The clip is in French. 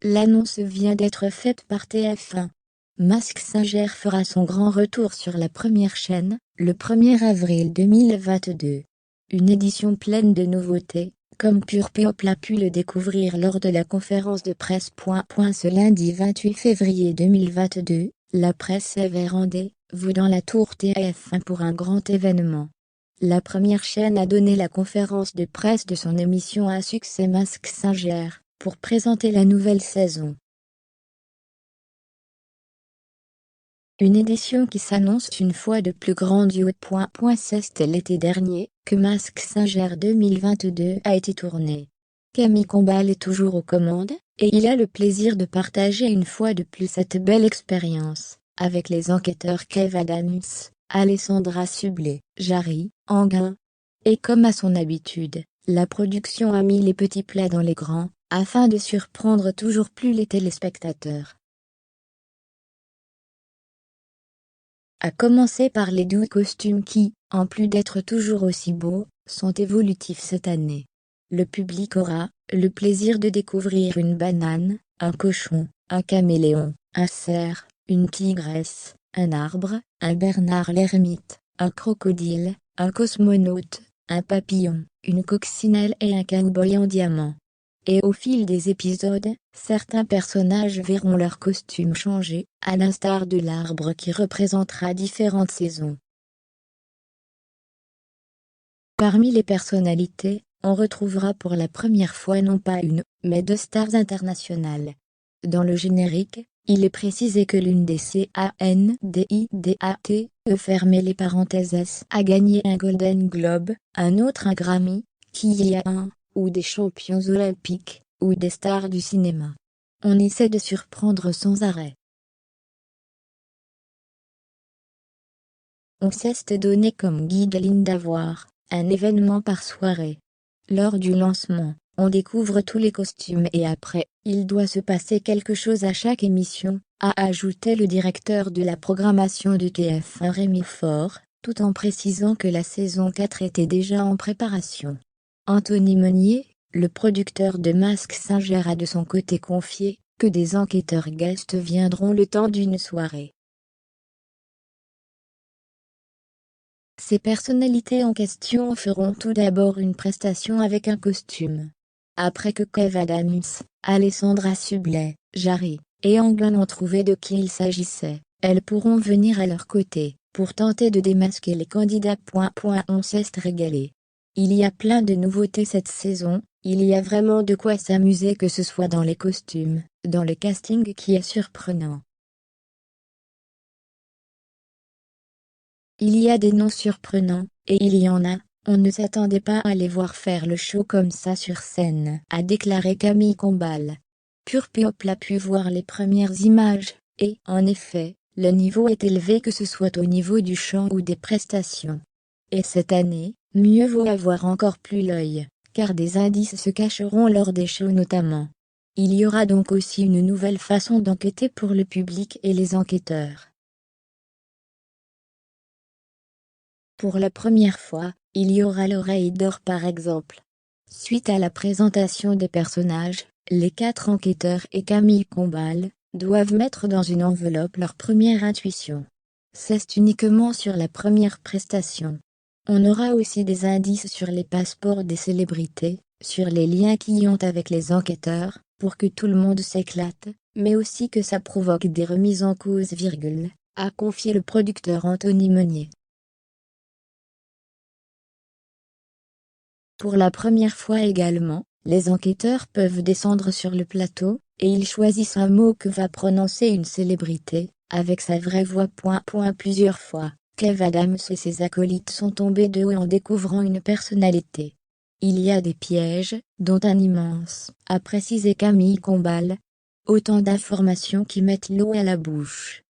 L'annonce vient d'être faite par TF1. Mask Singer fera son grand retour sur la première chaîne, le 1er avril 2022. Une édition pleine de nouveautés, comme Pure People a pu le découvrir lors de la conférence de presse. Ce lundi 28 février 2022, la presse avait rendez-vous dans la tour TF1 pour un grand événement. La première chaîne a donné la conférence de presse de son émission à succès Mask Singer, pour présenter la nouvelle saison. Une édition qui s'annonce une fois de plus grandiose. C'est l'été dernier que Mask Singer 2022 a été tourné. Camille Combal est toujours aux commandes, et il a le plaisir de partager une fois de plus cette belle expérience, avec les enquêteurs Kev Adams, Alessandra Sublet, Jarry Anguin. Et comme à son habitude, la production a mis les petits plats dans les grands, afin de surprendre toujours plus les téléspectateurs. À commencer par les doux costumes qui, en plus d'être toujours aussi beaux, sont évolutifs cette année. Le public aura le plaisir de découvrir une banane, un cochon, un caméléon, un cerf, une tigresse, un arbre, un Bernard l'ermite, un crocodile, un cosmonaute, un papillon, une coccinelle et un cow-boy en diamant. Et au fil des épisodes, certains personnages verront leur costume changer, à l'instar de l'arbre qui représentera différentes saisons. Parmi les personnalités, on retrouvera pour la première fois non pas une, mais deux stars internationales. Dans le générique, il est précisé que l'une des candidates, fermez les parenthèses, a gagné un Golden Globe, un autre un Grammy, qui y a un, ou des champions olympiques, ou des stars du cinéma. On essaie de surprendre sans arrêt. On s'est donné comme guideline d'avoir un événement par soirée. Lors du lancement, on découvre tous les costumes et après, il doit se passer quelque chose à chaque émission, a ajouté le directeur de la programmation de TF1 Rémi Faure, tout en précisant que la saison 4 était déjà en préparation. Anthony Meunier, le producteur de Mask Singer, a de son côté confié que des enquêteurs guests viendront le temps d'une soirée. Ces personnalités en question feront tout d'abord une prestation avec un costume. Après que Kev Adams, Alessandra Sublet, Jarry et Anguin ont trouvé de qui il s'agissait, elles pourront venir à leur côté, pour tenter de démasquer les candidats. On s'est régalé. Il y a plein de nouveautés cette saison, il y a vraiment de quoi s'amuser, que ce soit dans les costumes, dans le casting qui est surprenant. Il y a des noms surprenants, et il y en a, on ne s'attendait pas à les voir faire le show comme ça sur scène, a déclaré Camille Combal. Pure People a pu voir les premières images, et, en effet, le niveau est élevé, que ce soit au niveau du chant ou des prestations. Et cette année, mieux vaut avoir encore plus l'œil, car des indices se cacheront lors des shows notamment. Il y aura donc aussi une nouvelle façon d'enquêter pour le public et les enquêteurs. Pour la première fois, il y aura l'oreille d'or par exemple. Suite à la présentation des personnages, les 4 enquêteurs et Camille Combal doivent mettre dans une enveloppe leur première intuition. C'est uniquement sur la première prestation. On aura aussi des indices sur les passeports des célébrités, sur les liens qu'ils ont avec les enquêteurs, pour que tout le monde s'éclate, mais aussi que ça provoque des remises en cause, a confié le producteur Anthony Meunier. Pour la première fois également, les enquêteurs peuvent descendre sur le plateau, et ils choisissent un mot que va prononcer une célébrité, avec sa vraie voix. Plusieurs fois, Kev Adams et ses acolytes sont tombés de haut en découvrant une personnalité. Il y a des pièges, dont un immense, a précisé Camille Combal. Autant d'informations qui mettent l'eau à la bouche.